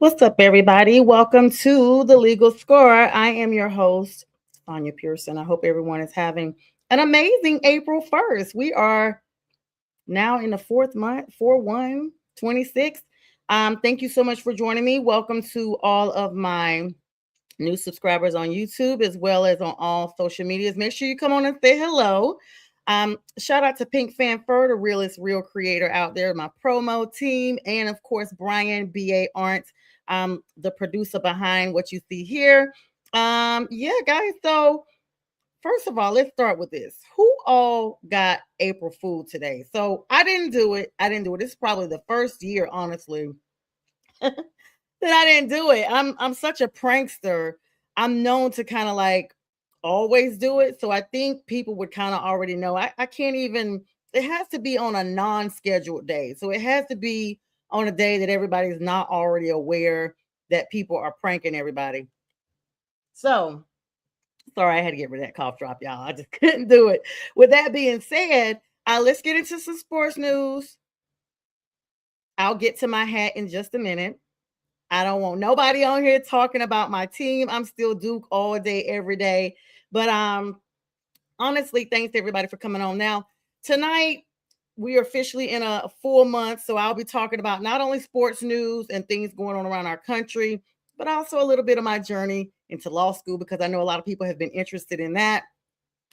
What's up, everybody? Welcome to the Legal Score. I am your host, Sonja Pearson. I hope everyone is having an amazing April 1st. We are now in the fourth month, 4/1/26. Thank you so much for joining me. Welcome to all of my new subscribers on YouTube as well as on all social medias. Make sure you come on and say hello. Shout out to Pink Fan Fur, the realest real creator out there, my promo team, and of course Brian B.A. Arndt, the producer behind what you see here. Yeah, guys. So first of all, let's start with this. Who all got April Fool today? So I didn't do it. This is probably the first year, honestly, that I didn't do it. I'm such a prankster. I'm known to kind of like always do it. So I think people would kind of already know. I can't even, it has to be on a non-scheduled day. So it has to be on a day that everybody's not already aware that people are pranking everybody. So sorry, I had to get rid of that cough drop, y'all. I just couldn't do it. With that being said, let's get into some sports news. I'll get to my hat in just a minute. I don't want nobody on here talking about my team. I'm still Duke all day, every day. But honestly, thanks to everybody for coming on. Now, tonight we are officially in a full month, so I'll be talking about not only sports news and things going on around our country, but also a little bit of my journey into law school because I know a lot of people have been interested in that.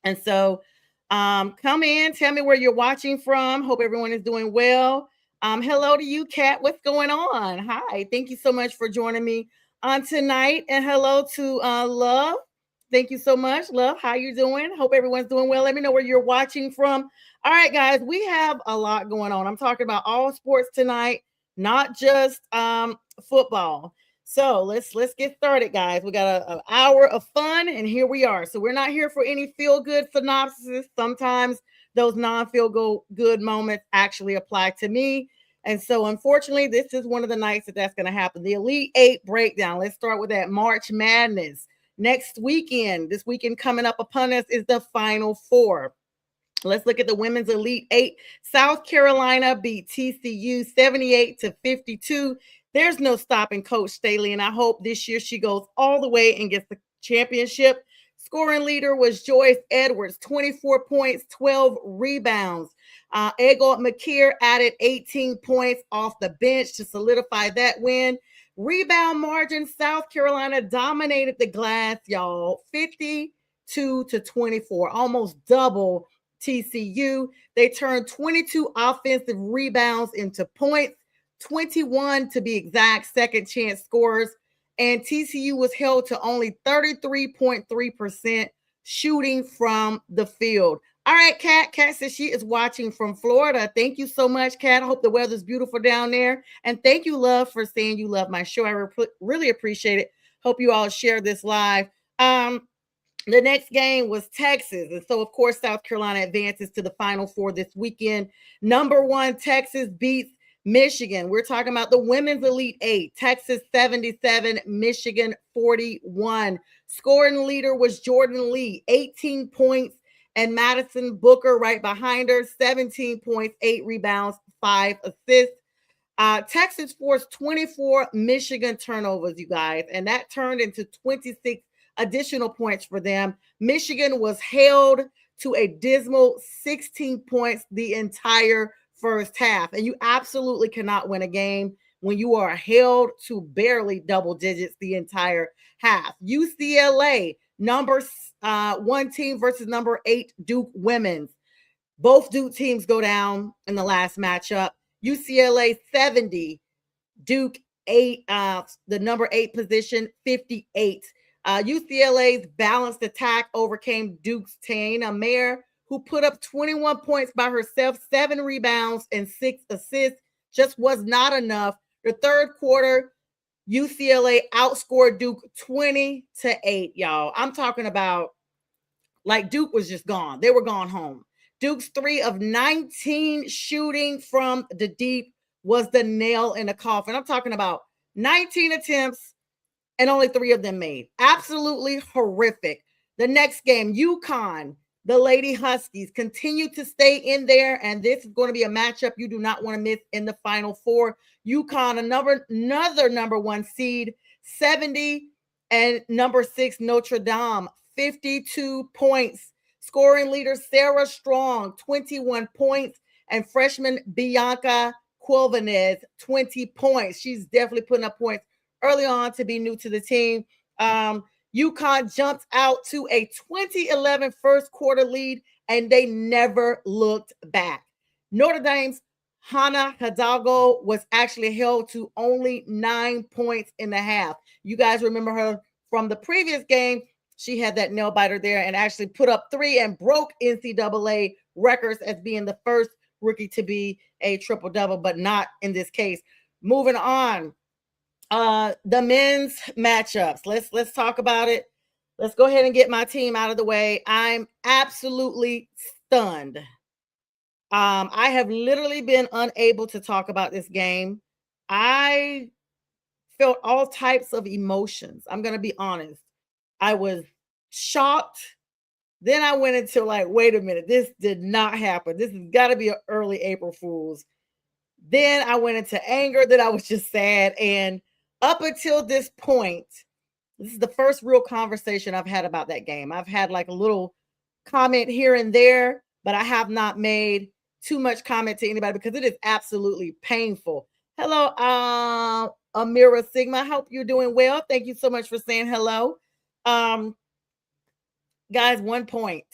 And so, come in, tell me where you're watching from. Hope everyone is doing well. Hello to you, Kat. What's going on? Hi. Thank you so much for joining me on tonight. And hello to Love. Thank you so much, Love. How you doing? Hope everyone's doing well. Let me know where you're watching from. All right, guys, we have a lot going on. I'm talking about all sports tonight, not just football. So let's get started, guys. We got an hour of fun, and here we are. So we're not here for any feel good synopsis. Sometimes those non-feel good moments actually apply to me. And so, unfortunately, this is one of the nights that's going to happen. The Elite Eight breakdown. Let's start with that March Madness. Next weekend, this weekend coming up upon us is the Final Four. Let's look at the women's Elite Eight. South Carolina beat TCU 78-52. There's no stopping Coach Staley, and I hope this year she goes all the way and gets the championship. Scoring leader was Joyce Edwards, 24 points, 12 rebounds. Egalt McKeer added 18 points off the bench to solidify that win. Rebound margin, South Carolina dominated the glass, y'all, 52-24, almost double TCU. They turned 22 offensive rebounds into points, 21 to be exact, second chance scorers. And TCU was held to only 33.3% shooting from the field. All right, Kat. Kat says she is watching from Florida. Thank you so much, Kat. I hope the weather's beautiful down there. And thank you, Love, for saying you love my show. I really appreciate it. Hope you all share this live. The next game was Texas. And so, of course, South Carolina advances to the Final Four this weekend. Number one, Texas beats Michigan. We're talking about the women's Elite Eight. Texas 77, Michigan 41. Scoring leader was Jordan Lee, 18 points, and Madison Booker right behind her, 17 points, 8 rebounds, 5 assists. Texas forced 24 Michigan turnovers, you guys, and that turned into 26 additional points for them. Michigan was held to a dismal 16 points the entire first half. And you absolutely cannot win a game when you are held to barely double digits the entire half. UCLA, number one team versus number 8 Duke women's. Both Duke teams go down in the last matchup. UCLA 70, Duke 8, the number 8 position 58. UCLA's balanced attack overcame Duke's Taina Mayer, who put up 21 points by herself, 7 rebounds, and 6 assists. Just was not enough. The third quarter, UCLA outscored Duke 20-8, y'all. I'm talking about like Duke was just gone. They were gone home. Duke's 3 of 19 shooting from the deep was the nail in the coffin. I'm talking about 19 attempts and only 3 of them made. Absolutely horrific. The next game, UConn The Lady Huskies continue to stay in there, and this is going to be a matchup you do not want to miss in the Final Four. UConn, another number one seed, 70, and number 6, Notre Dame, 52 points. Scoring leader Sarah Strong, 21 points, and freshman Bianca Quilvanez, 20 points. She's definitely putting up points early on to be new to the team. UConn jumps out to a 2011 first quarter lead, and they never looked back. Notre Dame's Hannah Hidalgo was actually held to only 9 points in the half. You guys remember her from the previous game. She had that nail biter there and actually put up 3 and broke NCAA records as being the first rookie to be a triple-double, but not in this case. Moving on. The men's matchups. Let's talk about it. Let's go ahead and get my team out of the way. I'm absolutely stunned. I have literally been unable to talk about this game. I felt all types of emotions. I'm going to be honest. I was shocked. Then I went into like, wait a minute, this did not happen. This has got to be an early April Fool's. Then I went into anger. Then I was just sad. And up until this point, this is the first real conversation I've had about that game. I've had like a little comment here and there, but I have not made too much comment to anybody because it is absolutely painful. Hello, Amira Sigma. I hope you're doing well. Thank you so much for saying hello. Guys, 1 point.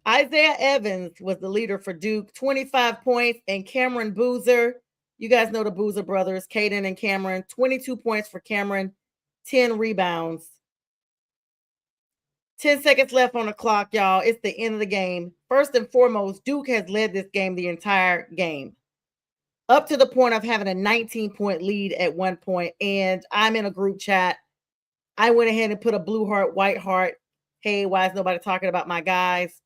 Isaiah Evans was the leader for Duke, 25 points, and Cameron Boozer. You guys know the Boozer brothers, Caden and Cameron, 22 points for Cameron, 10 rebounds. 10 seconds left on the clock, y'all. It's the end of the game. First and foremost, Duke has led this game the entire game, up to the point of having a 19-point lead at one point. And I'm in a group chat. I went ahead and put a blue heart, white heart. Hey, why is nobody talking about my guys?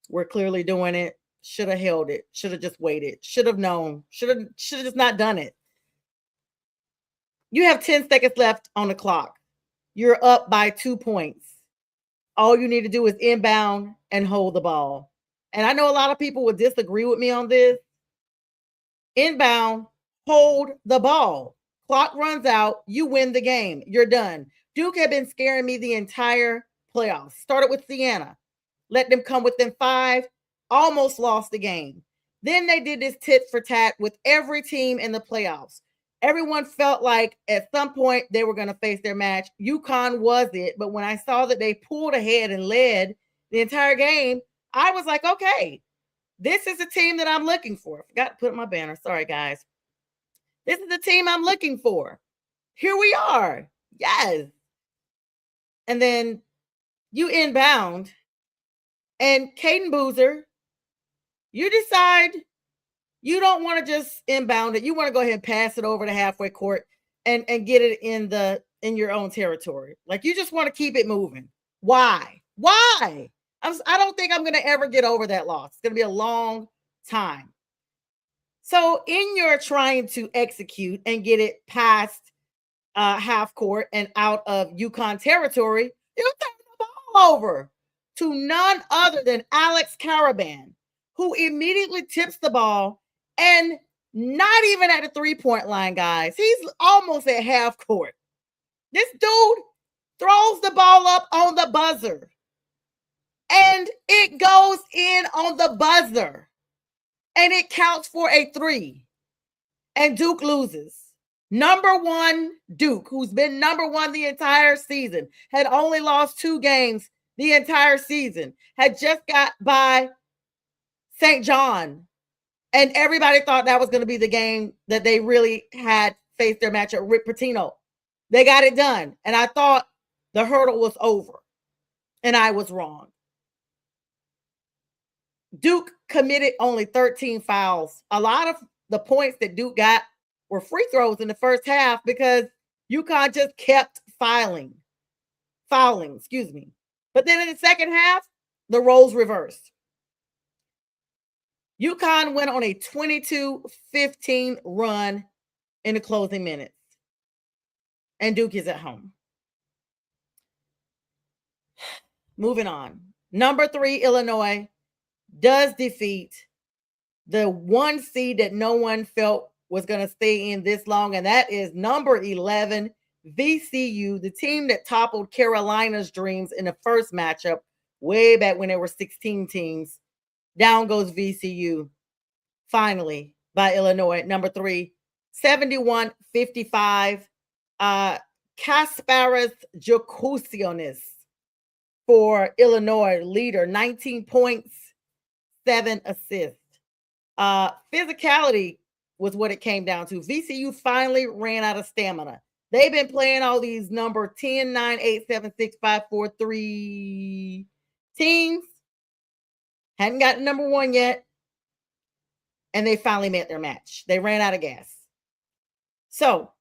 We're clearly doing it. Should have held it. Should have just waited. Should have known. Should have just not done it. You have 10 seconds left on the clock. You're up by 2 points. All you need to do is inbound and hold the ball. And I know a lot of people would disagree with me on this. Inbound, hold the ball. Clock runs out. You win the game. You're done. Duke had been scaring me the entire playoffs. Started with Siena. Let them come within 5. Almost lost the game. Then they did this tit for tat with every team in the playoffs. Everyone felt like at some point they were going to face their match. UConn was it. But when I saw that they pulled ahead and led the entire game, I was like, okay, this is the team that I'm looking for. I forgot to put up my banner. Sorry, guys. This is the team I'm looking for. Here we are. Yes. And then you inbound. And Caden Boozer, you decide you don't want to just inbound it. You want to go ahead and pass it over the halfway court and get it in your own territory. Like you just want to keep it moving. Why? I don't think I'm going to ever get over that loss. It's going to be a long time. So in your trying to execute and get it past half court and out of UConn territory, you turn the ball over to none other than Alex Caravan, who immediately tips the ball and not even at the three-point line, guys. He's almost at half court. This dude throws the ball up on the buzzer, and it goes in on the buzzer, and it counts for a 3, and Duke loses. Number 1 Duke, who's been number 1 the entire season, had only lost 2 games the entire season, had just got by St. John. And everybody thought that was going to be the game that they really had faced their match at Rick Pitino. They got it done. And I thought the hurdle was over. And I was wrong. Duke committed only 13 fouls. A lot of the points that Duke got were free throws in the first half because UConn just kept fouling, But then in the second half, the roles reversed. UConn went on a 22-15 run in the closing minutes. And Duke is at home. Moving on. Number 3, Illinois does defeat the 1 seed that no one felt was going to stay in this long, and that is number 11, VCU, the team that toppled Carolina's dreams in the first matchup way back when there were 16 teams. Down goes VCU, finally, by Illinois at number 3, 71-55. Kasparas Jokusionis for Illinois, leader, 19 points, 7 assists. Physicality was what it came down to. VCU finally ran out of stamina. They've been playing all these number 10, 9, 8, 7, 6, 5, 4, 3 teams. Hadn't gotten number 1 yet. And they finally met their match. They ran out of gas. So,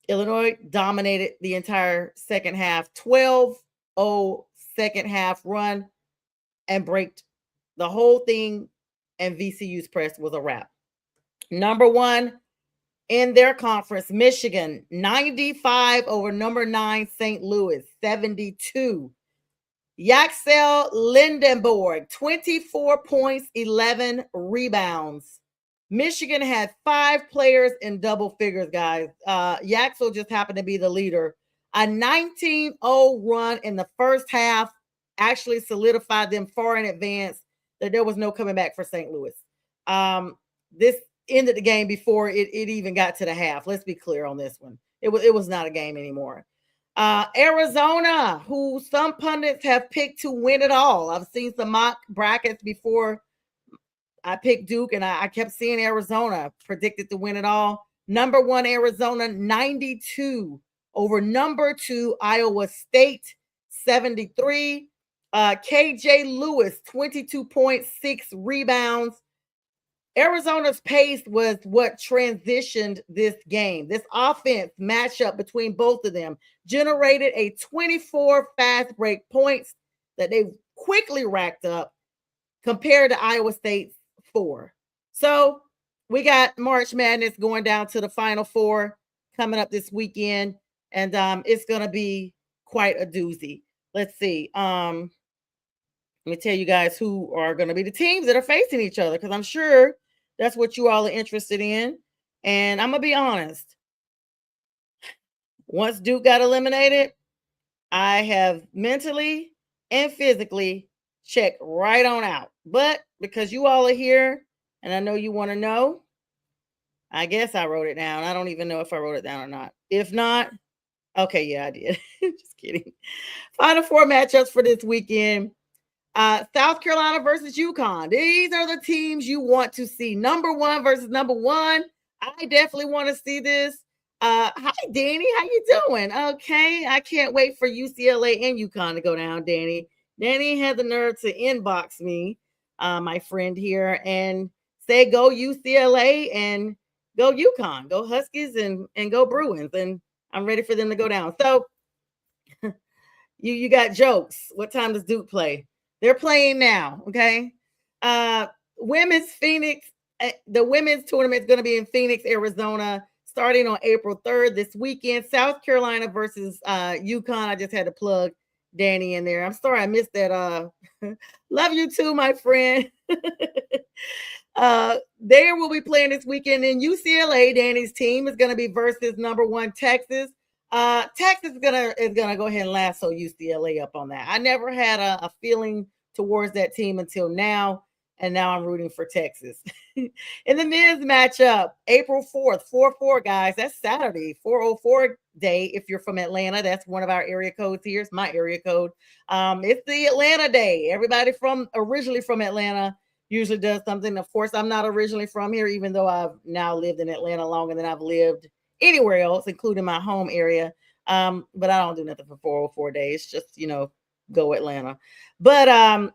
Illinois dominated the entire second half. 12-0 second half run and braked the whole thing, and VCU's press was a wrap. Number 1 in their conference, Michigan, 95 over number 9 St. Louis, 72. Yaxel Lindenborg, 24 points, 11 rebounds. Michigan had 5 players in double figures, guys. Yaxel just happened to be the leader. A 19-0 run in the first half actually solidified them far in advance that there was no coming back for St. Louis. This ended the game before it even got to the half. Let's be clear on this one. It was not a game anymore. Arizona, who some pundits have picked to win it all. I've seen some mock brackets before I picked Duke, and I kept seeing Arizona predicted to win it all. Number 1, Arizona, 92 over number 2, Iowa State, 73. KJ Lewis, 22.6 rebounds. Arizona's pace was what transitioned this game. This offense matchup between both of them generated a 24 fast break points that they quickly racked up compared to Iowa State's 4. So we got March Madness going down to the Final Four coming up this weekend, and it's going to be quite a doozy. Let's see. Let me tell you guys who are going to be the teams that are facing each other, because I'm sure that's what you all are interested in. And I'm going to be honest. Once Duke got eliminated, I have mentally and physically checked right on out. But because you all are here and I know you want to know, I guess I wrote it down. I don't even know if I wrote it down or not. If not, okay, yeah, I did. Just kidding. Final 4 matchups for this weekend. South Carolina versus UConn. These are the teams you want to see. Number 1 versus number 1. I definitely want to see this. Hi, Danny. How you doing? Okay. I can't wait for UCLA and UConn to go down, Danny. Danny had the nerve to inbox me, my friend here, and say go UCLA and go UConn. Go Huskies and go Bruins. And I'm ready for them to go down. So you got jokes. What time does Duke play? They're playing now, okay? Women's Phoenix, the women's tournament is going to be in Phoenix, Arizona, starting on April 3rd this weekend. South Carolina versus UConn. I just had to plug Danny in there. I'm sorry I missed that. Love you too, my friend. They will be playing this weekend in UCLA. Danny's team is going to be versus number 1 Texas. Texas is gonna go ahead and lasso UCLA up on that. I never had a feeling towards that team until now, and now I'm rooting for Texas. In the men's matchup, April 4th, 4-4, guys. That's Saturday, 404 day. If you're from Atlanta, that's one of our area codes here. It's my area code. It's the Atlanta day. Everybody originally from Atlanta usually does something. Of course, I'm not originally from here, even though I've now lived in Atlanta longer than I've lived anywhere else, including my home area. But I don't do nothing for 404 days. Just, go Atlanta. But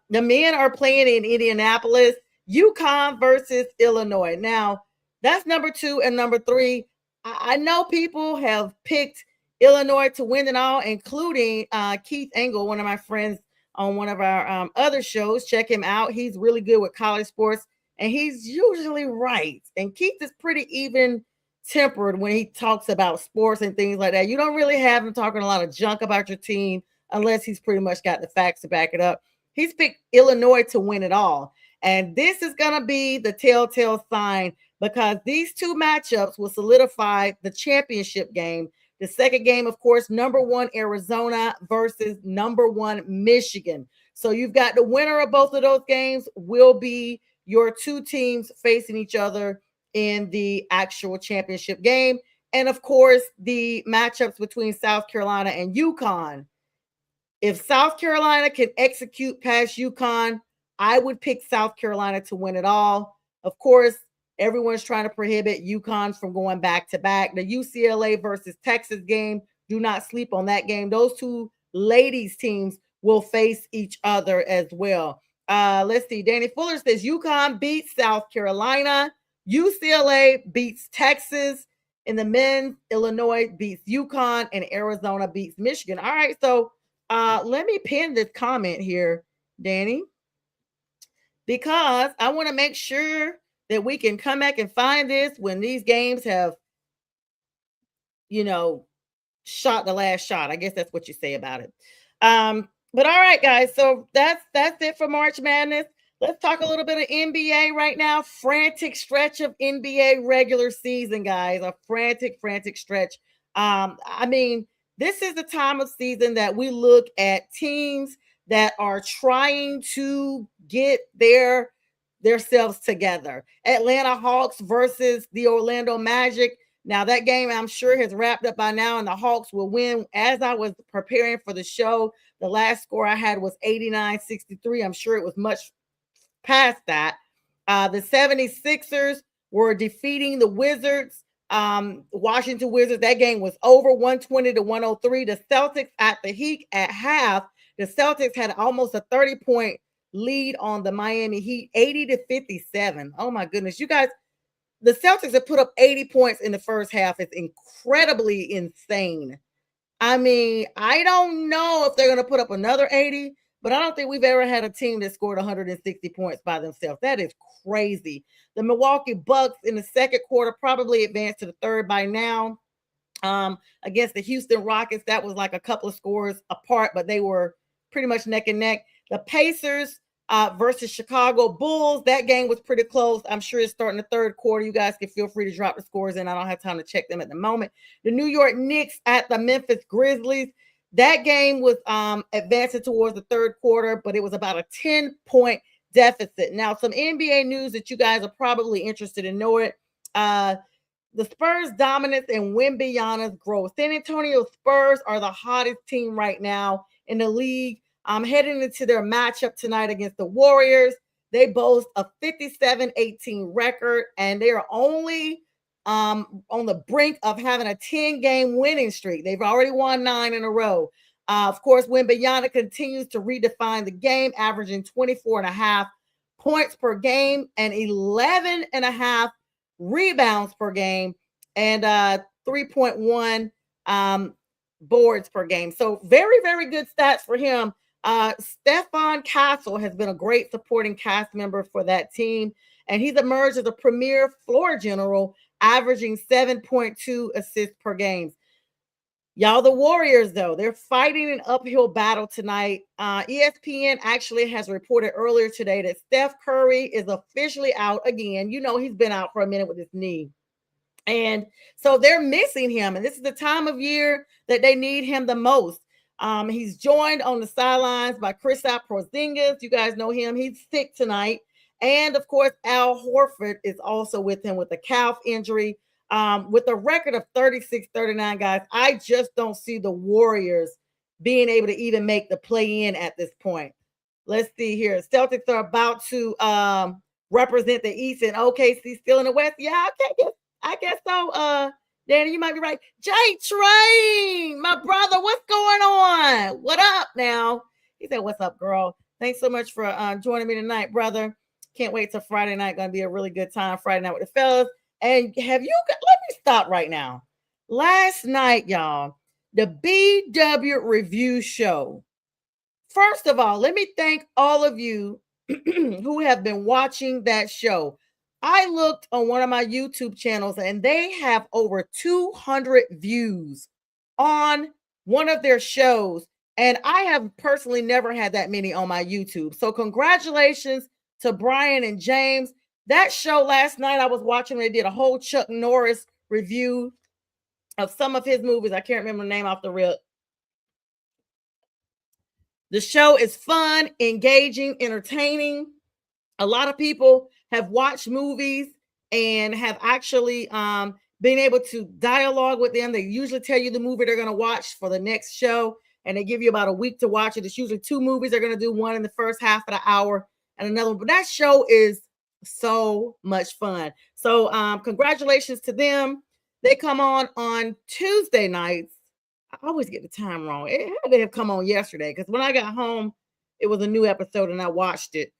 the men are playing in Indianapolis, UConn versus Illinois. Now, that's number 2 and number 3. I know people have picked Illinois to win it all, including Keith Engel, one of my friends on one of our other shows. Check him out. He's really good with college sports, and he's usually right. And Keith is pretty even tempered when he talks about sports and things like that. You don't really have him talking a lot of junk about your team unless he's pretty much got the facts to back it up. He's picked Illinois to win it all. And this is going to be the telltale sign because these two matchups will solidify the championship game. The second game, of course, number one Arizona versus number one Michigan. So you've got the winner of both of those games will be your two teams facing each other in the actual championship game. And of course, the matchups between South Carolina and UConn. If South Carolina can execute past UConn, I would pick South Carolina to win it all. Of course, everyone's trying to prohibit UConn from going back to back. The UCLA versus Texas game, do not sleep on that game. Those two ladies teams will face each other as well. Let's see. Danny Fuller says UConn beats South Carolina. UCLA beats Texas. In the men, Illinois beats UConn and Arizona beats Michigan. All right, so let me pin this comment here, Danny, because I want to make sure that we can come back and find this when these games have, shot the last shot. I guess that's what you say about it. But all right, guys, so that's it for March Madness. Let's talk a little bit of NBA right now. Frantic stretch of NBA regular season, guys. A frantic stretch. I mean, this is the time of season that we look at teams that are trying to get themselves together. Atlanta Hawks versus the Orlando Magic. Now, that game, I'm sure, has wrapped up by now, and the Hawks will win. As I was preparing for the show, the last score I had was 89-63. I'm sure it was much past that. The 76ers were defeating the Wizards. Washington Wizards, that game was over 120-103. The Celtics at the Heat at half. The Celtics had almost a 30-point lead on the Miami Heat, 80-57. Oh my goodness. You guys, the Celtics have put up 80 points in the first half. It's incredibly insane. I mean, I don't know if they're going to put up another 80, but I don't think we've ever had a team that scored 160 points by themselves. That is crazy. The Milwaukee Bucks in the second quarter probably advanced to the third by now. Against the Houston Rockets, that was like a couple of scores apart, but they were pretty much neck and neck. The Pacers versus Chicago Bulls, that game was pretty close. I'm sure it's starting the third quarter. You guys can feel free to drop the scores in. I don't have time to check them at the moment. The New York Knicks at the Memphis Grizzlies, that game was advancing towards the third quarter, but it was about a 10-point deficit. Now, some NBA news that you guys are probably interested in knowing. The Spurs' dominance and Wembanyama's growth. San Antonio Spurs are the hottest team right now in the league. Heading into their matchup tonight against the Warriors. They boast a 57-18 record, and they are only on the brink of having a 10-game winning streak. They've already won 9 in a row. Of course, Wembanyama continues to redefine the game, averaging 24.5 points per game and 11.5 rebounds per game and 3.1 boards per game. So very, very good stats for him. Stephon Castle has been a great supporting cast member for that team, and he's emerged as a premier floor general, averaging 7.2 assists per game. Y'all, the Warriors, though, they're fighting an uphill battle tonight. ESPN actually has reported earlier today that Steph Curry is officially out again. You know, he's been out for a minute with his knee. And so they're missing him. And this is the time of year that they need him the most. He's joined on the sidelines by Kristaps Porzingis. You guys know him. He's sick tonight. And, of course, Al Horford is also with him with a calf injury. With a record of 36-39, guys, I just don't see the Warriors being able to even make the play-in at this point. Let's see here. Celtics are about to represent the East, and OKC still in the West. Yeah, I guess so. Danny, you might be right. Jay Train, my brother, what's going on? What up now? He said, what's up, girl? Thanks so much for joining me tonight, brother. Can't wait till Friday night. Going to be a really good time Friday night with the fellas. And let me stop right now. Last night, y'all, the BW Review Show. First of all, let me thank all of you who have been watching that show. I looked on one of my YouTube channels and they have over 200 views on one of their shows. And I have personally never had that many on my YouTube. So congratulations to Brian and James. That show last night I was watching, they did a whole Chuck Norris review of some of his movies. I can't remember the name off the rip. The show is fun, engaging, entertaining. A lot of people have watched movies and have actually been able to dialogue with them. They usually tell you the movie they're going to watch for the next show, and they give you about a week to watch it. It's usually 2 movies they're going to do, one in the first half of the hour and another one. But that show is so much fun. So congratulations to them. They come on Tuesday nights. I always get the time wrong. It had to have come on yesterday because when I got home, it was a new episode and I watched it.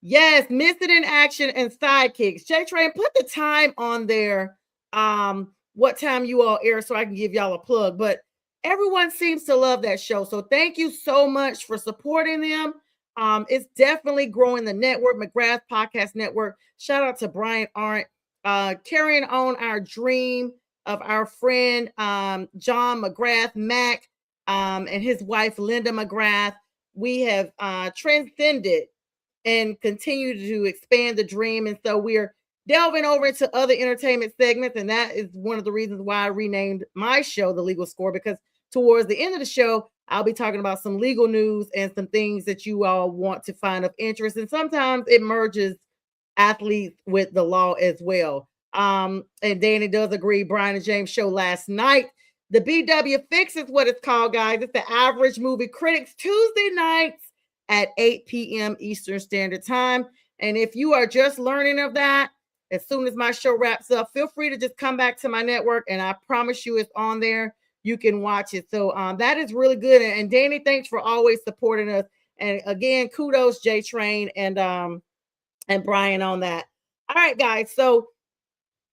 Yes, Missing in Action and Sidekicks. J Train, put the time on there. What time you all air so I can give y'all a plug. But everyone seems to love that show. So thank you so much for supporting them. It's definitely growing the network, McGrath Podcast Network. Shout out to Brian Arndt, carrying on our dream of our friend John McGrath, Mac, and his wife Linda McGrath. We have transcended and continue to expand the dream. And so we're delving over into other entertainment segments. And that is one of the reasons why I renamed my show The Legal Score, because towards the end of the show, I'll be talking about some legal news and some things that you all want to find of interest. And sometimes it merges athletes with the law as well. And Danny does agree. Brian and James show last night. The BW Fix is what it's called, guys. It's the Average Movie Critics Tuesday nights at 8 p.m. Eastern Standard Time. And if you are just learning of that, as soon as my show wraps up, feel free to just come back to my network, and I promise you it's on there. You can watch it. So that is really good. And Danny, thanks for always supporting us. And again, kudos, J Train and Brian on that. All right, guys. So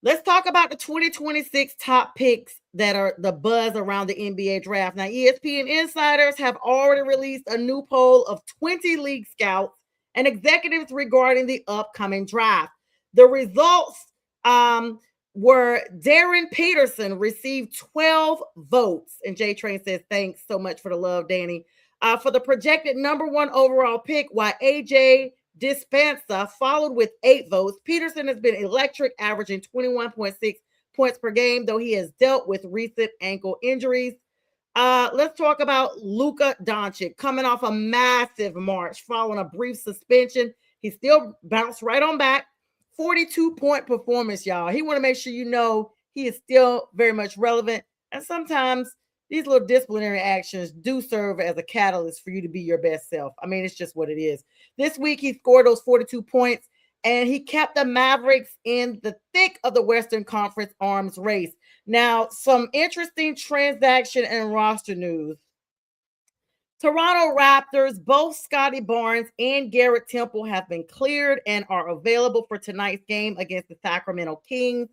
let's talk about the 2026 top picks that are the buzz around the NBA draft. Now, ESPN insiders have already released a new poll of 20 league scouts and executives regarding the upcoming draft. The results were Darren Pearson received 12 votes. And J Train says, thanks so much for the love, Danny. For the projected number 1 overall pick, while AJ Dispenza followed with 8 votes. Pearson has been electric, averaging 21.6 points per game, though he has dealt with recent ankle injuries. Let's talk about Luka Doncic coming off a massive March following a brief suspension. He still bounced right on back. 42-point performance, y'all. He want to make sure you know he is still very much relevant. And sometimes these little disciplinary actions do serve as a catalyst for you to be your best self. I mean, it's just what it is. This week, he scored those 42 points, and he kept the Mavericks in the thick of the Western Conference arms race. Now, some interesting transaction and roster news. Toronto Raptors, both Scotty Barnes and Garrett Temple have been cleared and are available for tonight's game against the Sacramento Kings.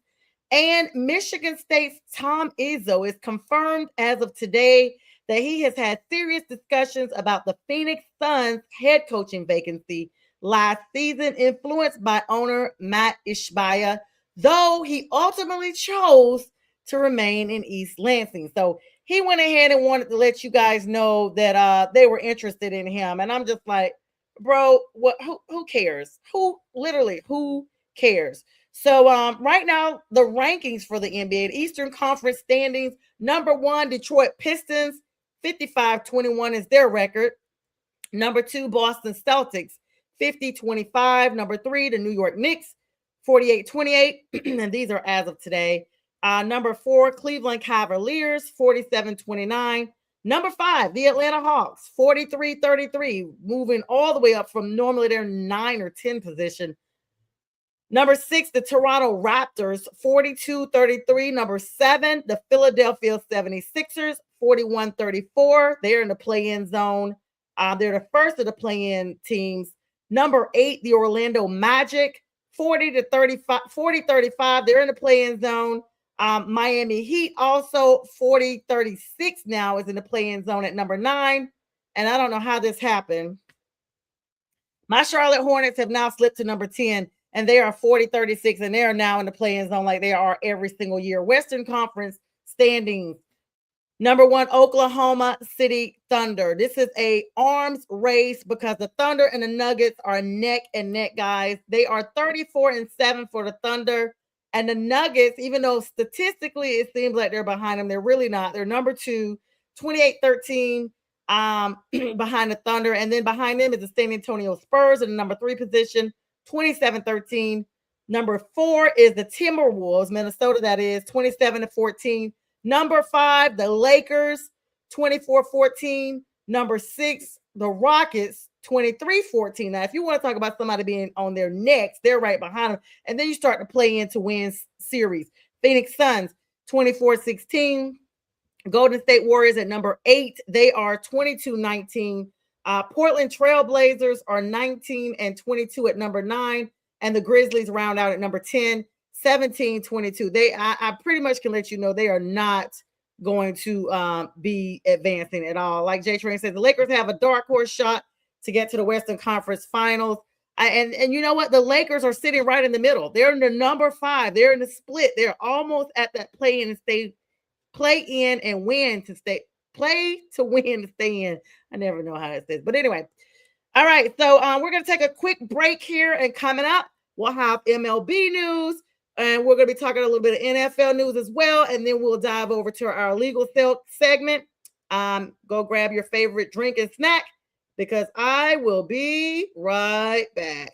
And Michigan State's Tom Izzo is confirmed as of today that he has had serious discussions about the Phoenix Suns head coaching vacancy last season, influenced by owner Matt Ishbia, though he ultimately chose to remain in East Lansing. So he went ahead and wanted to let you guys know that they were interested in him. And I'm just like, bro, what? Who cares? Who cares? So right now, the rankings for the NBA, the Eastern Conference standings, number 1, Detroit Pistons, 55-21 is their record. Number 2, Boston Celtics, 50-25. Number 3, the New York Knicks, 48-28. And these are as of today. Number 4, Cleveland Cavaliers, 47-29. Number 5, the Atlanta Hawks, 43-33, moving all the way up from normally their 9 or 10 position. Number 6, the Toronto Raptors, 42-33. Number 7, the Philadelphia 76ers, 41-34. They're in the play-in zone. They're the first of the play-in teams. Number 8, the Orlando Magic, 40-35. They're in the play-in zone. Miami Heat also 40-36 now is in the play-in zone at number 9. And I don't know how this happened. My Charlotte Hornets have now slipped to number 10, and they are 40-36, and they are now in the play-in zone like they are every single year. Western Conference standings. Number 1, Oklahoma City Thunder. This is a arms race because the Thunder and the Nuggets are neck and neck, guys. They are 34-7 for the Thunder. And the Nuggets, even though statistically it seems like they're behind them, they're really not. They're number 2, 28-13 behind the Thunder. And then behind them is the San Antonio Spurs in the number 3 position, 27-13. Number 4 is the Timberwolves, Minnesota, that is, 27-14. Number 5, the Lakers, 24-14. Number 6, the Rockets, 23-14. Now, if you want to talk about somebody being on their necks, they're right behind them. And then you start to play into win series. Phoenix Suns, 24-16. Golden State Warriors at number 8. They are 22-19. Portland Trail Blazers are 19-22 at number 9. And the Grizzlies round out at number 10. 17-22. I pretty much can let you know they are not going to be advancing at all. Like Jay Train said, the Lakers have a dark horse shot to get to the Western Conference Finals. And you know what? The Lakers are sitting right in the middle. They're in the number 5. They're in the split. They're almost at that play in and stay, play in and win to stay, play to win to stay in. I never know how it says. But anyway. All right. So we're going to take a quick break here, and coming up, we'll have MLB news. And we're going to be talking a little bit of NFL news as well. And then we'll dive over to our legal segment. Go grab your favorite drink and snack, because I will be right back.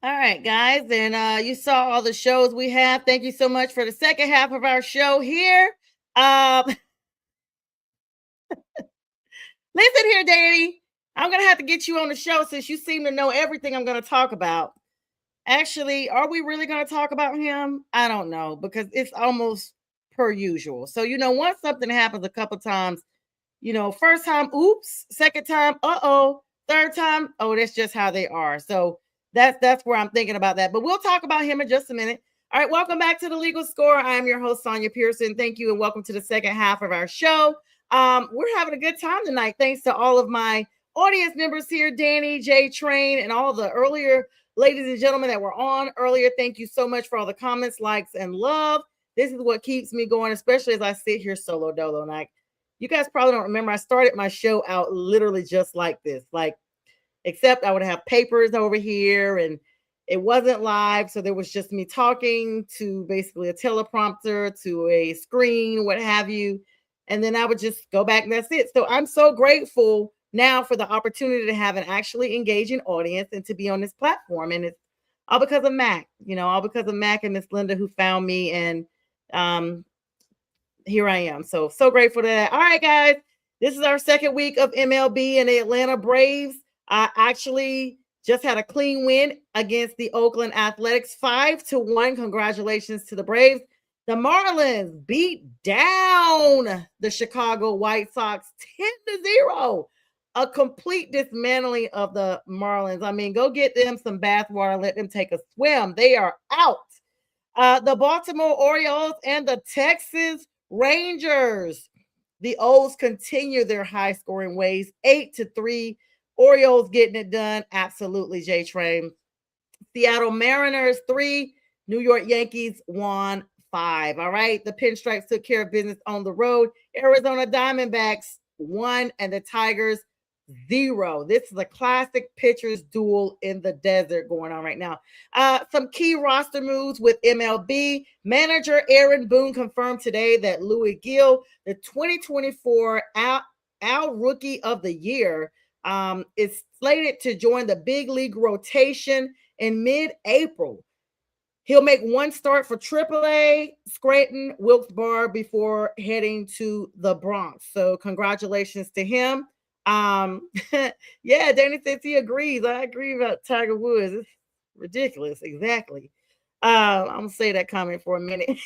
All right, guys. And you saw all the shows we have. Thank you so much for the second half of our show here. Listen here, Danny. I'm going to have to get you on the show since you seem to know everything I'm going to talk about. Actually, are we really going to talk about him? I don't know, because it's almost per usual. So, once something happens a couple times, first time, oops, second time, uh-oh, third time, oh, that's just how they are. So that's where I'm thinking about that. But we'll talk about him in just a minute. All right, welcome back to the Legal Score. I am your host, Sonja Pearson. Thank you, and welcome to the second half of our show. We're having a good time tonight, thanks to all of my audience members here, Danny, Jay Train, and all the earlier ladies and gentlemen that were on earlier. Thank you so much for all the comments, likes, and love. This is what keeps me going, especially as I sit here solo dolo. And you guys probably don't remember, I started my show out literally just like this, except I would have papers over here, and it wasn't live. So there was just me talking to basically a teleprompter, to a screen, what have you. And then I would just go back, and that's it. So I'm so grateful now for the opportunity to have an actually engaging audience and to be on this platform. And it's all because of Mac, all because of Mac and Miss Linda, who found me. And here I am. So grateful to that. All right, guys, this is our second week of MLB, and the Atlanta Braves actually just had a clean win against the Oakland Athletics, 5-1. Congratulations to the Braves. The Marlins beat down the Chicago White Sox 10-0. A complete dismantling of the Marlins. I mean, go get them some bath water, let them take a swim. They are out. The Baltimore Orioles and the Texas Rangers. The O's continue their high-scoring ways, 8-3. Orioles getting it done. Absolutely, J Train. Seattle Mariners 3. New York Yankees 1-5. All right. The Pinstripes took care of business on the road. Arizona Diamondbacks 1, and the Tigers 0. This is a classic pitchers duel in the desert going on right now. Some key roster moves with MLB. Manager Aaron Boone confirmed today that Louis Gill, the 2024 Al Rookie of the Year, is slated to join the big league rotation in mid-April. He'll make one start for AAA, Scranton, Wilkes-Barre before heading to the Bronx. So congratulations to him. Yeah, Danny says he agrees. I agree about Tiger Woods. It's ridiculous. Exactly. I'm gonna say that comment for a minute.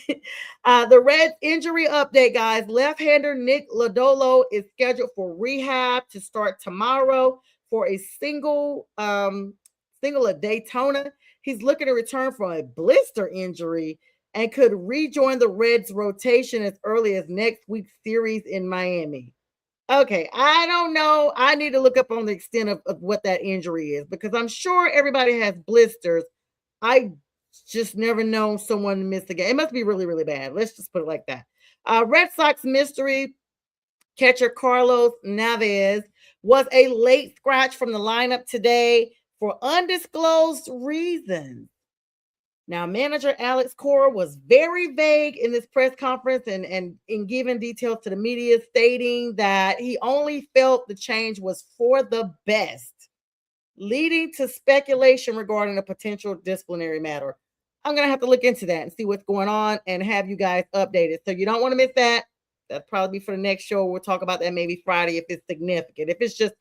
The Reds injury update, guys. Left-hander Nick Lodolo is scheduled for rehab to start tomorrow for a single at Daytona. He's looking to return from a blister injury and could rejoin the Reds rotation as early as next week's series in Miami. Okay, I don't know. I need to look up on the extent of what that injury is because I'm sure everybody has blisters. I just never known someone to miss a game. It must be really, really bad. Let's just put it like that. Red Sox mystery catcher Carlos Navarez was a late scratch from the lineup today for undisclosed reasons. Now, manager Alex Cora was very vague in this press conference and in giving details to the media, stating that he only felt the change was for the best, leading to speculation regarding a potential disciplinary matter. I'm going to have to look into that and see what's going on and have you guys updated. So you don't want to miss that. That'll probably be for the next show. We'll talk about that maybe Friday if it's significant. If it's just,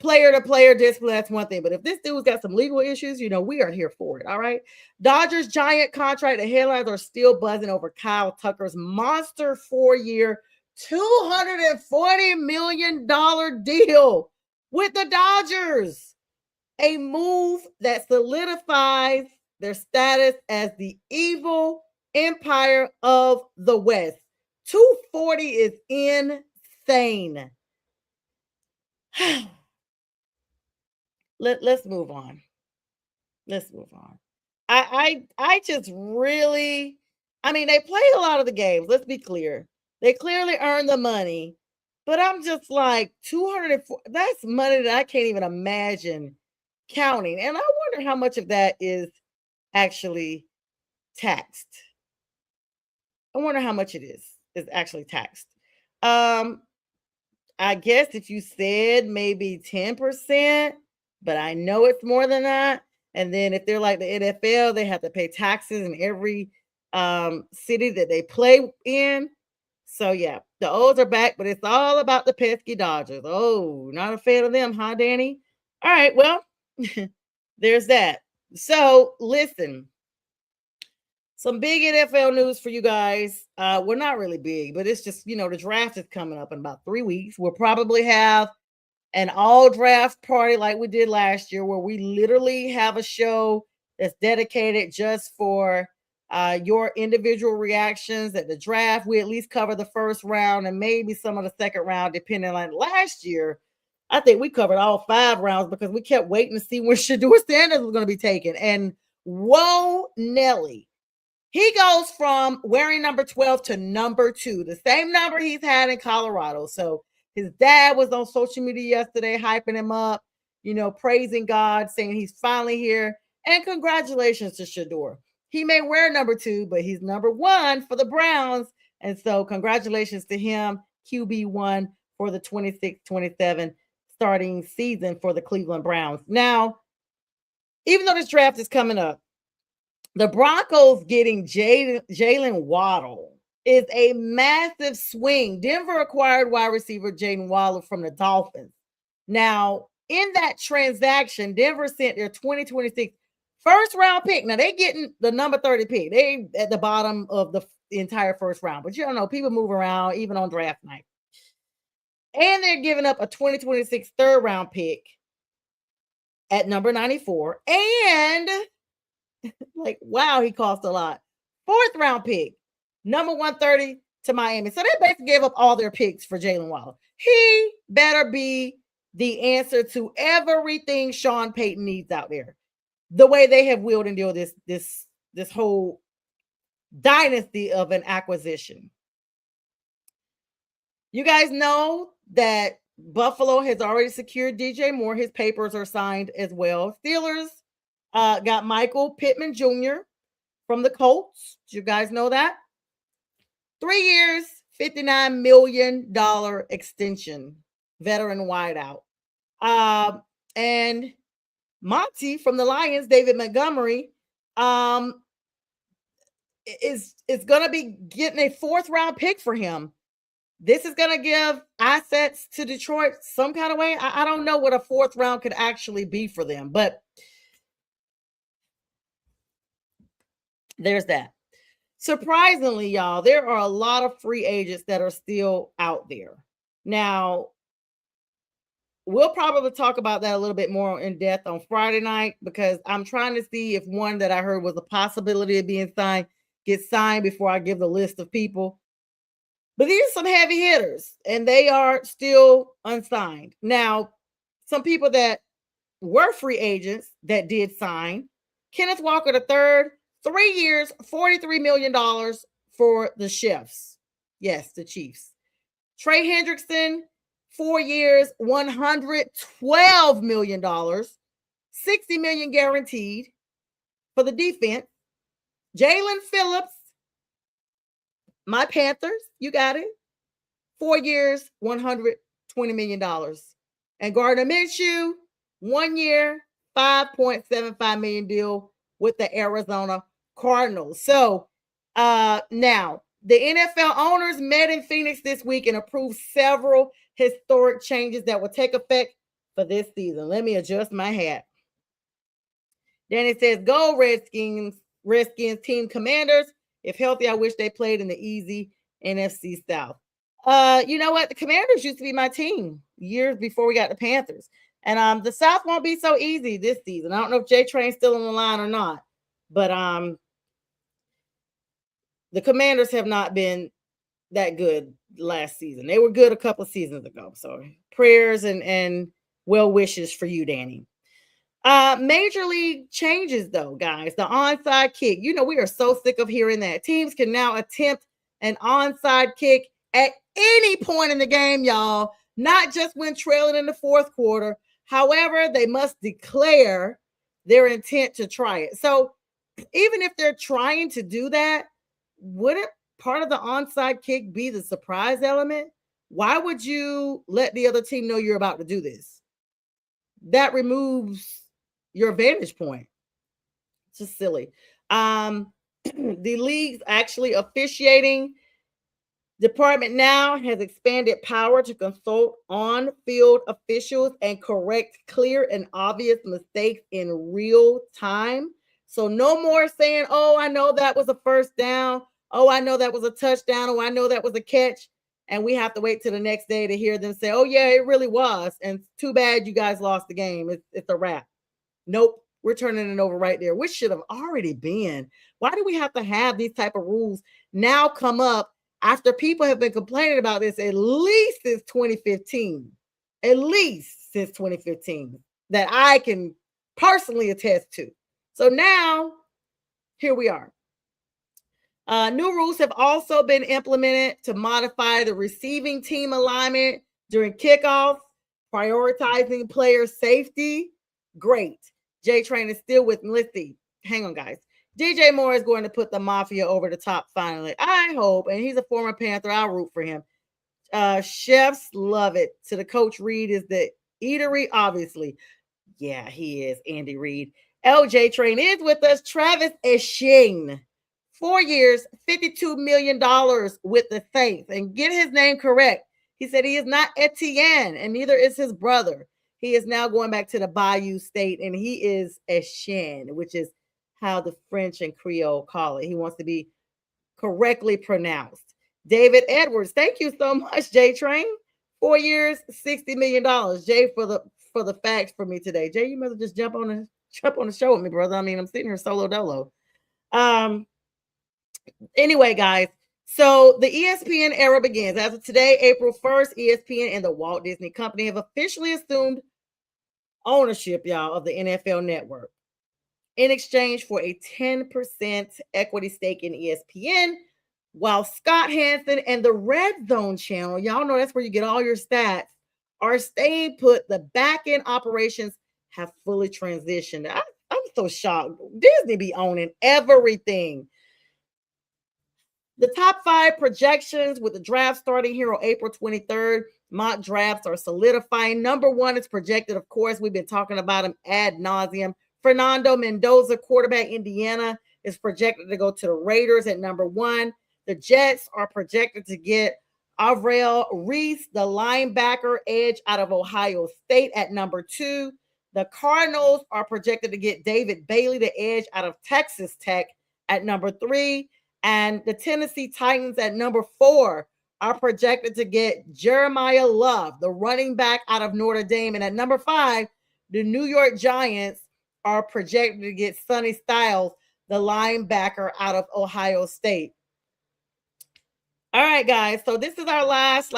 player to player discipline, that's one thing. But if this dude's got some legal issues, we are here for it. All right. Dodgers giant contract. The headlines are still buzzing over Kyle Tucker's monster 4-year, $240 million deal with the Dodgers. A move that solidifies their status as the evil empire of the West. 240 is insane. Let's move on. Let's move on. I just really, they played a lot of the games. Let's be clear. They clearly earned the money, but I'm just like 204. That's money that I can't even imagine counting. And I wonder how much of that is actually taxed. I wonder how much it is actually taxed. I guess if you said maybe 10%, but I know it's more than that. And then if they're like the NFL, they have to pay taxes in every city that they play in. So yeah, the O's are back, but it's all about the pesky Dodgers. Oh, not a fan of them, huh, Danny? All right, well, there's that. So listen, some big NFL news for you guys. Well, not really big, but it's just, the draft is coming up in about 3 weeks. We'll probably have an all draft party like we did last year, where we literally have a show that's dedicated just for your individual reactions at the draft. We at least cover the first round and maybe some of the second round, depending on last year. I think we covered all 5 rounds because we kept waiting to see when Shedeur Sanders was going to be taken. And whoa, Nelly. He goes from wearing number 12 to number 2, the same number he's had in Colorado. So his dad was on social media yesterday, hyping him up, praising God, saying he's finally here. And congratulations to Shedeur. He may wear number 2, but he's number 1 for the Browns. And so congratulations to him, QB1 for the 26-27 starting season for the Cleveland Browns. Now, even though this draft is coming up, the Broncos getting Jalen Waddle is a massive swing. Denver acquired wide receiver Jalen Waddle from the Dolphins. Now, in that transaction, Denver sent their 2026 first round pick. Now, they're getting the number 30 pick. They at the bottom of the entire first round. But you don't know, people move around even on draft night. And they're giving up a 2026 third round pick at number 94. And like, wow, he cost a lot. 4th round pick, number 130 to Miami. So they basically gave up all their picks for Jalen Waddle. He better be the answer to everything Sean Payton needs out there. The way they have wheeled and dealt this whole dynasty of an acquisition. You guys know that Buffalo has already secured DJ Moore. His papers are signed as well. Steelers got Michael Pittman Jr. from the Colts. Did you guys know that? 3 years, $59 million extension. Veteran wideout. And Monty from the Lions, David Montgomery, is going to be getting a 4th round pick for him. This is going to give assets to Detroit some kind of way. I don't know what a 4th round could actually be for them, but there's that. Surprisingly, y'all, there are a lot of free agents that are still out there. Now, we'll probably talk about that a little bit more in depth on Friday night, because I'm trying to see if one that I heard was a possibility of being signed gets signed before I give the list of people. But these are some heavy hitters, and they are still unsigned. Now, some people that were free agents that did sign: Kenneth Walker III, 3 years, $43 million for the Chiefs. Yes, the Chiefs. Trey Hendrickson, 4 years, $112 million, $60 million guaranteed for the defense. Jalen Phillips, my Panthers, you got it, 4 years, $120 million. And Gardner Minshew, 1 year, $5.75 million deal with the Arizona Cardinals. So now, the NFL owners met in Phoenix this week and approved several historic changes that will take effect for this season. Let me adjust my hat. Then it says, go Redskins team commanders. If healthy, I wish they played in the easy NFC South. You know what? The Commanders used to be my team years before we got the Panthers. And the South won't be so easy this season. I don't know if J Train's still on the line or not, but the Commanders have not been that good last season. They were good a couple of seasons ago. So prayers and well wishes for you, Danny. Major league changes, though, guys. The onside kick. You know, we are so sick of hearing that. Teams can now attempt an onside kick at any point in the game, y'all, not just when trailing in the 4th quarter. However, they must declare their intent to try it. So even if they're trying to do that, wouldn't part of the onside kick be the surprise element? Why would you let the other team know you're about to do this? That removes your vantage point. It's just silly. The league's actually officiating department now has expanded power to consult on-field officials and correct clear and obvious mistakes in real time. So no more saying, oh, I know that was a first down. Oh, I know that was a touchdown. Oh, I know that was a catch. And we have to wait till the next day to hear them say, oh, yeah, it really was. And too bad you guys lost the game. It's a wrap. Nope. We're turning it over right there, which should have already been. Why do we have to have these type of rules now come up after people have been complaining about this at least since 2015? At least since 2015 that I can personally attest to. So now, here we are. New rules have also been implemented to modify the receiving team alignment during kickoff, prioritizing player safety. Great. J Train is still with me. Let's see. Hang on, guys. DJ Moore is going to put the Mafia over the top finally. I hope. And he's a former Panther. I'll root for him. Chefs love it. So the Coach Reed is the eatery, obviously. Yeah, he is. Andy Reid. LJ Train is with us. Travis Etienne. 4 years, $52 million with the Saints. And get his name correct. He said he is not Etienne, and neither is his brother. He is now going back to the Bayou State, and he is Etienne, which is how the French and Creole call it. He wants to be correctly pronounced. David Edwards, thank you so much, J Train. 4 years, $60 million. Jay, for the facts for me today. Jay, you must just jump on the show with me, brother. I mean, I'm sitting here solo dolo. Anyway, guys, so the ESPN era begins. As of today, April 1st, ESPN and the Walt Disney Company have officially assumed ownership, y'all, of the NFL network in exchange for a 10% equity stake in ESPN, while Scott Hansen and the Red Zone channel, y'all know that's where you get all your stats, are staying put. The back end operations have fully transitioned. I'm so shocked. Disney be owning everything. The top 5 projections with the draft starting here on April 23rd. Mock drafts are solidifying. Number 1 is projected, of course. We've been talking about him ad nauseum. Fernando Mendoza, quarterback, Indiana, is projected to go to the Raiders at number 1. The Jets are projected to get Avril Reese, the linebacker edge out of Ohio State, at number 2. The Cardinals are projected to get David Bailey, the edge out of Texas Tech, at number 3. And the Tennessee Titans at number 4 are projected to get Jeremiah Love, the running back out of Notre Dame. And at number 5, the New York Giants are projected to get Sonny Styles, the linebacker out of Ohio State. All right, guys. So this is our last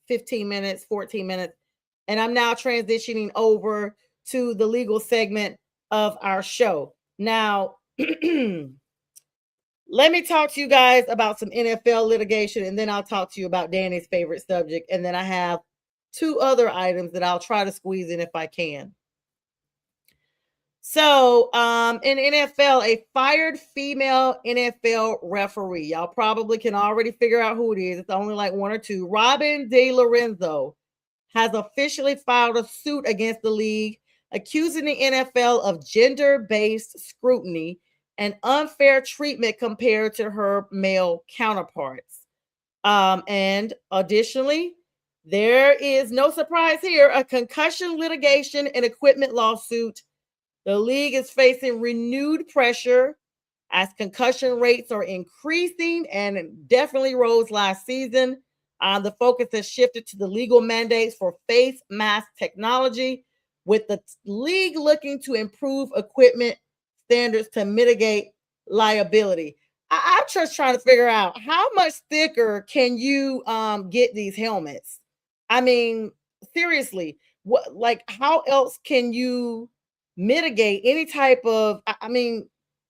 15 minutes, 14 minutes. And I'm now transitioning over to the legal segment of our show. Now, let me talk to you guys about some NFL litigation, and then I'll talk to you about Danny's favorite subject. And then I have 2 other items that I'll try to squeeze in if I can. So, in NFL, a fired female NFL referee, y'all probably can already figure out who it is. It's only like 1 or 2. Robin DiLorenzo has officially filed a suit against the league, accusing the NFL of gender-based scrutiny and unfair treatment compared to her male counterparts. And additionally, there is no surprise here, a concussion litigation and equipment lawsuit. The league is facing renewed pressure as concussion rates are increasing and definitely rose last season. The focus has shifted to the legal mandates for face mask technology, with the league looking to improve equipment standards to mitigate liability. I'm just trying to figure out how much thicker can you get these helmets? I mean, seriously, how else can you mitigate any type of? I mean,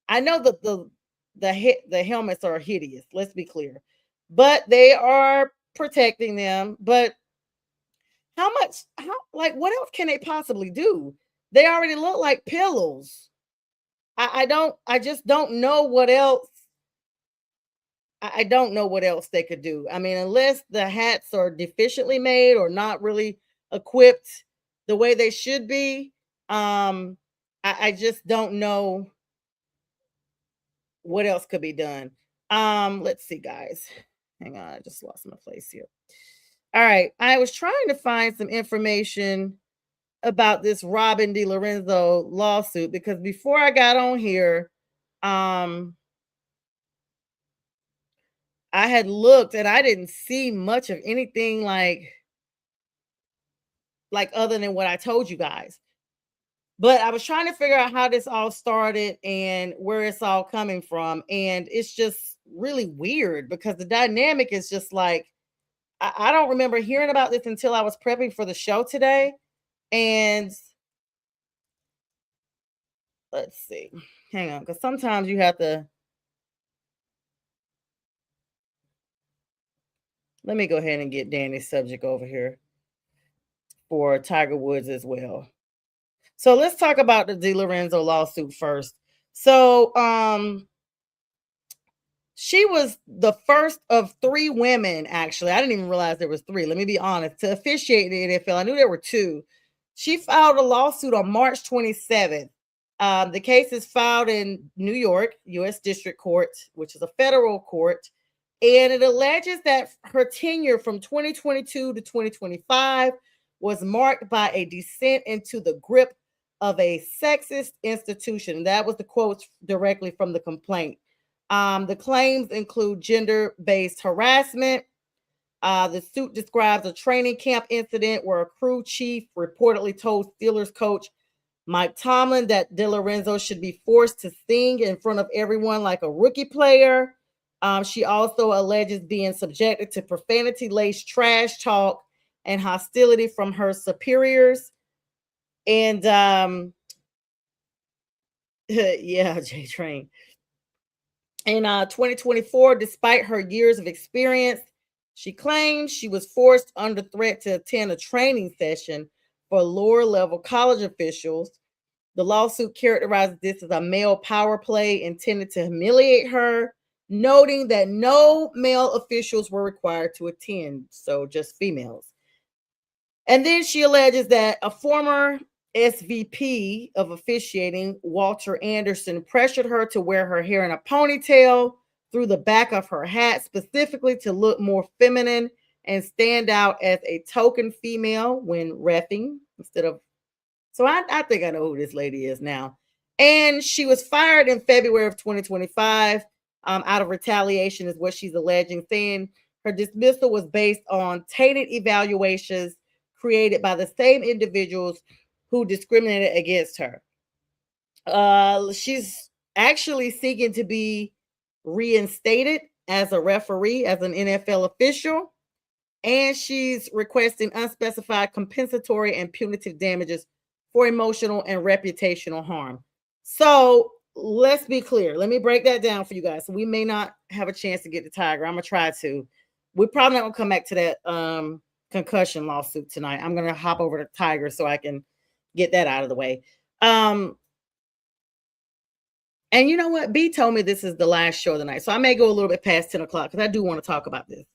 I know that the helmets are hideous. Let's be clear, but they are protecting them. But what else can they possibly do? They already look like pillows. I just don't know what else. I don't know what else they could do. I mean, unless the hats are deficiently made or not really equipped the way they should be. I just don't know what else could be done. Let's see, guys. Hang on, I just lost my place here. All right. I was trying to find some information about this Robin DiLorenzo lawsuit because before I got on here, I had looked and I didn't see much of anything like other than what I told you guys. But I was trying to figure out how this all started and where it's all coming from. And it's just really weird because the dynamic is just like, I don't remember hearing about this until I was prepping for the show today. And let's see. Hang on, because sometimes you have to. Let me go ahead and get Danny's subject over here for Tiger Woods as well. So let's talk about the DiLorenzo lawsuit first. So she was the first of 3 women, actually. I didn't even realize there was 3. Let me be honest. To officiate the NFL, I knew there were 2. She filed a lawsuit on March 27th. The case is filed in New York, U.S. District Court, which is a federal court. And it alleges that her tenure from 2022 to 2025 was marked by a descent into the grip of a sexist institution. That was the quotes directly from the complaint. The claims include gender-based harassment. The suit describes a training camp incident where a crew chief reportedly told Steelers coach Mike Tomlin that DiLorenzo should be forced to sing in front of everyone like a rookie player. She also alleges being subjected to profanity-laced trash talk and hostility from her superiors. And yeah, J Train. In 2024, despite her years of experience She claims she was forced under threat to attend a training session for lower level college officials. The lawsuit characterizes this as a male power play intended to humiliate her, noting that no male officials were required to attend, so just females. And then she alleges that a former SVP of officiating, Walter Anderson, pressured her to wear her hair in a ponytail through the back of her hat, specifically to look more feminine and stand out as a token female when reffing instead of. So I think I know who this lady is now. And she was fired in February of 2025 out of retaliation, is what she's alleging, saying her dismissal was based on tainted evaluations created by the same individuals who discriminated against her. She's actually seeking to be reinstated as a referee, as an NFL official, and she's requesting unspecified compensatory and punitive damages for emotional and reputational harm. So let's be clear. Let me break that down for you guys. So we may not have a chance to get the Tiger. I'm gonna try to. We're probably not gonna come back to that concussion lawsuit tonight. I'm gonna hop over to Tiger so I can get that out of the way. And you know what? B told me this is the last show of the night, so I may go a little bit past 10 o'clock because I do want to talk about this.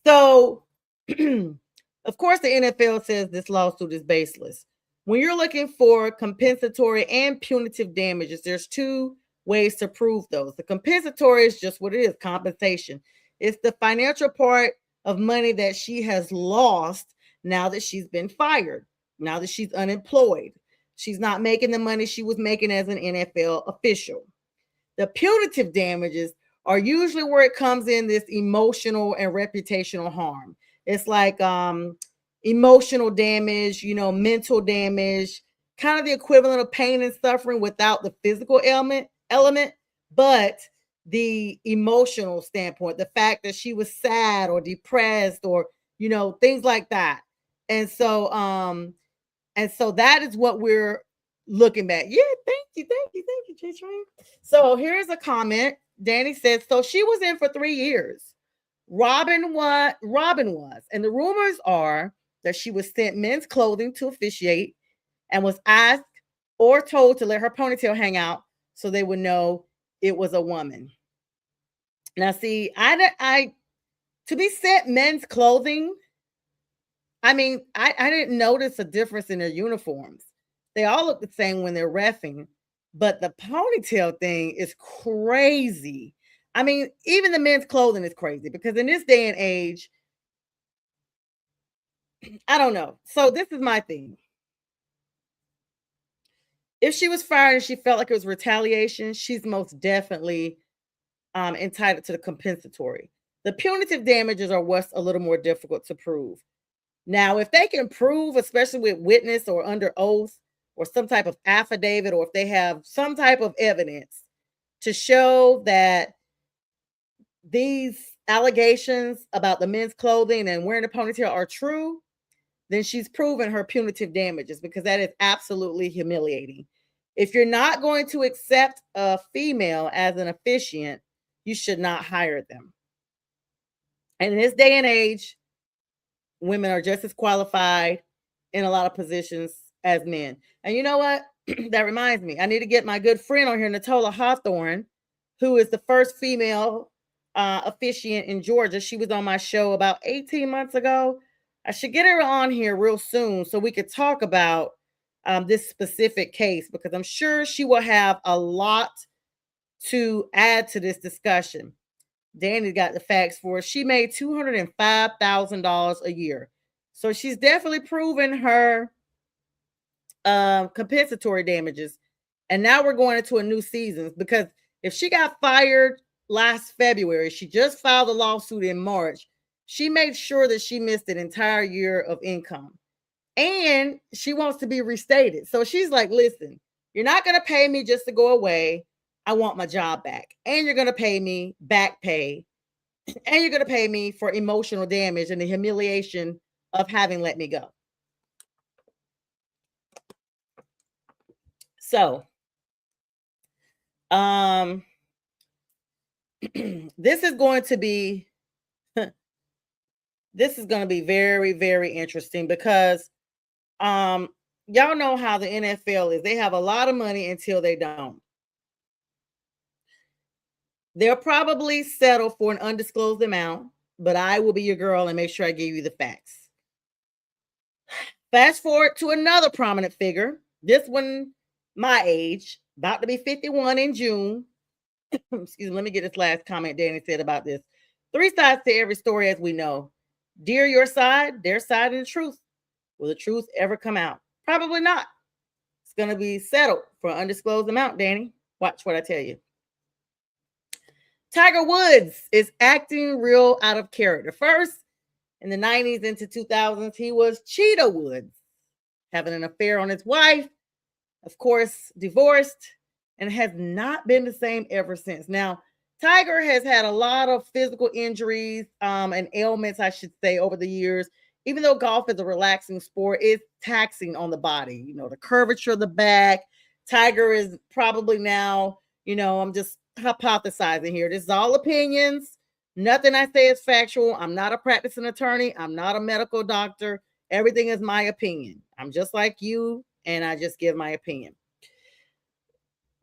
So, of course, the NFL says this lawsuit is baseless. When you're looking for compensatory and punitive damages, there's two ways to prove those. The compensatory is just what it is, compensation. It's the financial part of money that she has lost now that she's been fired, now that she's unemployed. She's not making the money she was making as an NFL official. The punitive damages are usually where it comes in this emotional and reputational harm. It's like emotional damage, mental damage, kind of the equivalent of pain and suffering without the physical element, but the emotional standpoint, the fact that she was sad or depressed or things like that. And so that is what we're looking at. Yeah, thank you, J-Train. So here's a comment. Danny says, so she was in for 3 years. Robin was, and the rumors are that she was sent men's clothing to officiate and was asked or told to let her ponytail hang out so they would know it was a woman. Now, see, I to be sent men's clothing, I mean, I didn't notice a difference in their uniforms. They all look the same when they're reffing, but the ponytail thing is crazy. I mean, even the men's clothing is crazy because in this day and age, I don't know. So this is my thing. If she was fired and she felt like it was retaliation, she's most definitely entitled to the compensatory. The punitive damages are what's a little more difficult to prove. Now, if they can prove, especially with witness or under oath or some type of affidavit, or if they have some type of evidence to show that these allegations about the men's clothing and wearing a ponytail are true, then she's proven her punitive damages, because that is absolutely humiliating. If you're not going to accept a female as an officiant, you should not hire them. And in this day and age, women are just as qualified in a lot of positions as men. And you know what? That reminds me, I need to get my good friend on here, Natola Hawthorne, who is the first female officiant in Georgia. She was on my show about 18 months ago. I should get her on here real soon so we could talk about this specific case, because I'm sure she will have a lot to add to this discussion. Danny got the facts for her. She made $205,000 a year. So she's definitely proven her compensatory damages. And now we're going into a new season, because if she got fired last February, she just filed a lawsuit in March. She made sure that she missed an entire year of income. And she wants to be restated. So she's like, listen, you're not going to pay me just to go away. I want my job back. And you're going to pay me back pay. And you're going to pay me for emotional damage and the humiliation of having let me go. So, this is going to be This is going to be very, very interesting because um y'all know how the NFL is. They have a lot of money until they don't. They'll probably settle for an undisclosed amount, but I will be your girl and make sure I give you the facts. Fast forward to another prominent figure. This one, my age, about to be 51 in June. Excuse me, let me get this last comment Danny said about this. Three sides to every story, as we know. Dear your side, their side, and the truth. Will the truth ever come out? Probably not. It's going to be settled for an undisclosed amount, Danny. Watch what I tell you. Tiger Woods is acting real out of character. First, in the 90s into 2000s, he was Cheetah Woods, having an affair on his wife, of course, divorced, and has not been the same ever since. Now, Tiger has had a lot of physical injuries and ailments, I should say, over the years. Even though golf is a relaxing sport, it's taxing on the body. You know, the curvature of the back. Tiger is probably now, I'm just hypothesizing here. This is all opinions. Nothing I say is factual. I'm not a practicing attorney. I'm not a medical doctor. Everything is my opinion. I'm just like you, and I just give my opinion.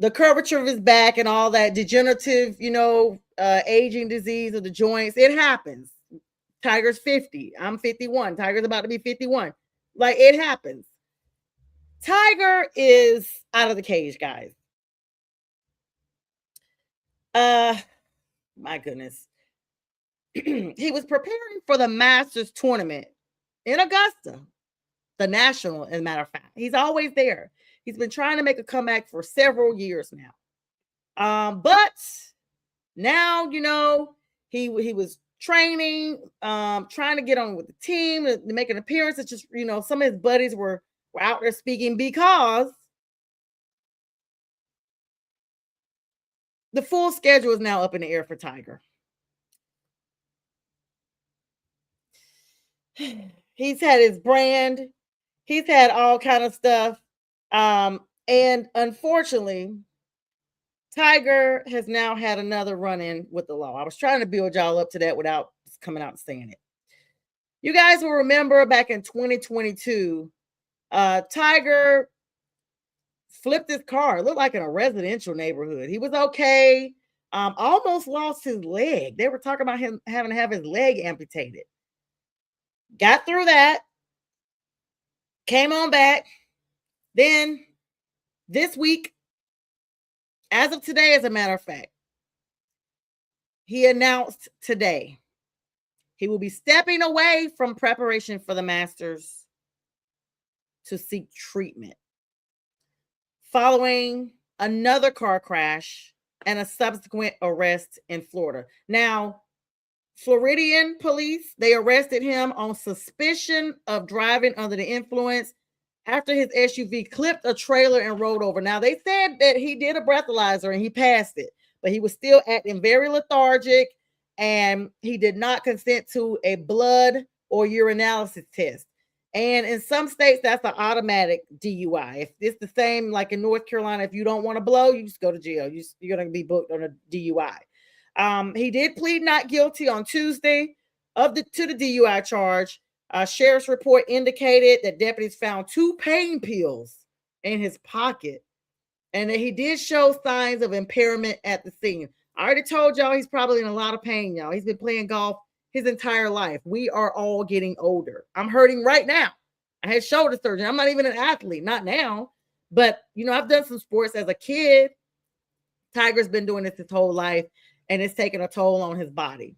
The curvature of his back and all that degenerative, aging disease of the joints, it happens. Tiger's 50. I'm 51. Tiger's about to be 51. Like, it happens. Tiger is out of the cage, guys. My goodness. He was preparing for the Masters tournament in Augusta, the National, as a matter of fact. He's always there. He's been trying to make a comeback for several years now. But now, he was training, trying to get on with the team, to make an appearance. It's just, some of his buddies were out there speaking because the full schedule is now up in the air for Tiger. He's had his brand. He's had all kind of stuff. And unfortunately, Tiger has now had another run-in with the law. I was trying to build y'all up to that without coming out and saying it. You guys will remember back in 2022, Tiger flipped his car. It looked like in a residential neighborhood. He was okay. Almost lost his leg. They were talking about him having to have his leg amputated. Got through that. Came on back. Then this week, as of today, as a matter of fact, he announced today he will be stepping away from preparation for the Masters to seek treatment following another car crash and a subsequent arrest in Florida. Now, Floridian police, they arrested him on suspicion of driving under the influence after his SUV clipped a trailer and rolled over. Now, they said that he did a breathalyzer and he passed it, but he was still acting very lethargic, and he did not consent to a blood or urinalysis test. And in some states, that's an automatic DUI. If it's the same, like in North Carolina, if you don't want to blow, you just go to jail. You're going to be booked on a DUI. He did plead not guilty on Tuesday to the DUI charge. Sheriff's report indicated that deputies found 2 pain pills in his pocket and that he did show signs of impairment at the scene. I already told y'all he's probably in a lot of pain, y'all. He's been playing golf his entire life. We are all getting older. I'm hurting right now. I had shoulder surgery. I'm not even an athlete, not now. But, I've done some sports as a kid. Tiger's been doing this his whole life, and it's taking a toll on his body.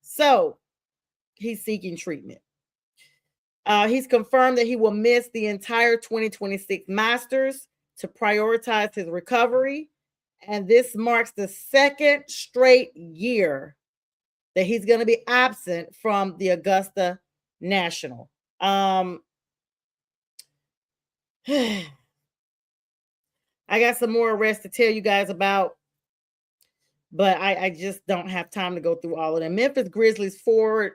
So he's seeking treatment. He's confirmed that he will miss the entire 2026 Masters to prioritize his recovery. And this marks the second straight year that he's going to be absent from the Augusta National. I got some more arrests to tell you guys about, but I just don't have time to go through all of them. Memphis Grizzlies forward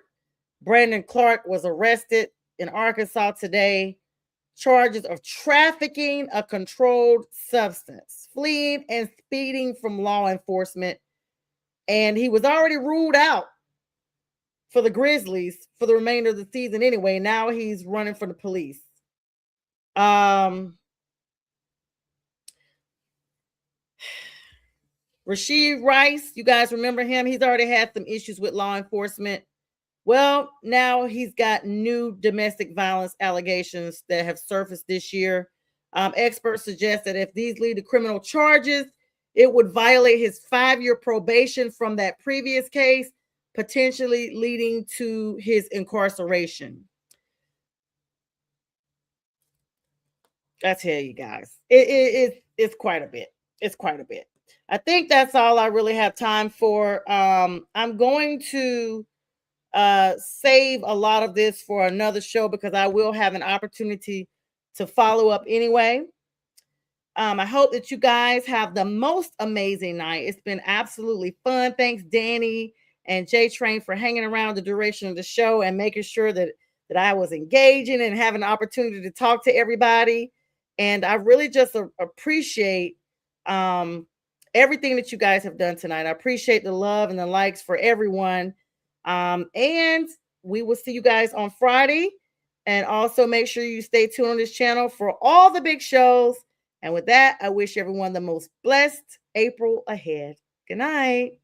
Brandon Clark was arrested in Arkansas today. Charges of trafficking a controlled substance, fleeing and speeding from law enforcement. And he was already ruled out for the Grizzlies for the remainder of the season anyway. Now he's running for the police. Rashid Rice, you guys remember him? He's already had some issues with law enforcement. Well, now he's got new domestic violence allegations that have surfaced this year. Experts suggest that if these lead to criminal charges, it would violate his 5-year probation from that previous case, potentially leading to his incarceration. I tell you guys, it's quite a bit. It's quite a bit. I think that's all I really have time for. I'm going to save a lot of this for another show because I will have an opportunity to follow up anyway. I hope that you guys have the most amazing night. It's been absolutely fun. Thanks, Danny and J Train, for hanging around the duration of the show and making sure that I was engaging and having an opportunity to talk to everybody. And I really just appreciate everything that you guys have done tonight. I appreciate the love and the likes for everyone. And we will see you guys on Friday. And also make sure you stay tuned on this channel for all the big shows. And with that, I wish everyone the most blessed April ahead. Good night.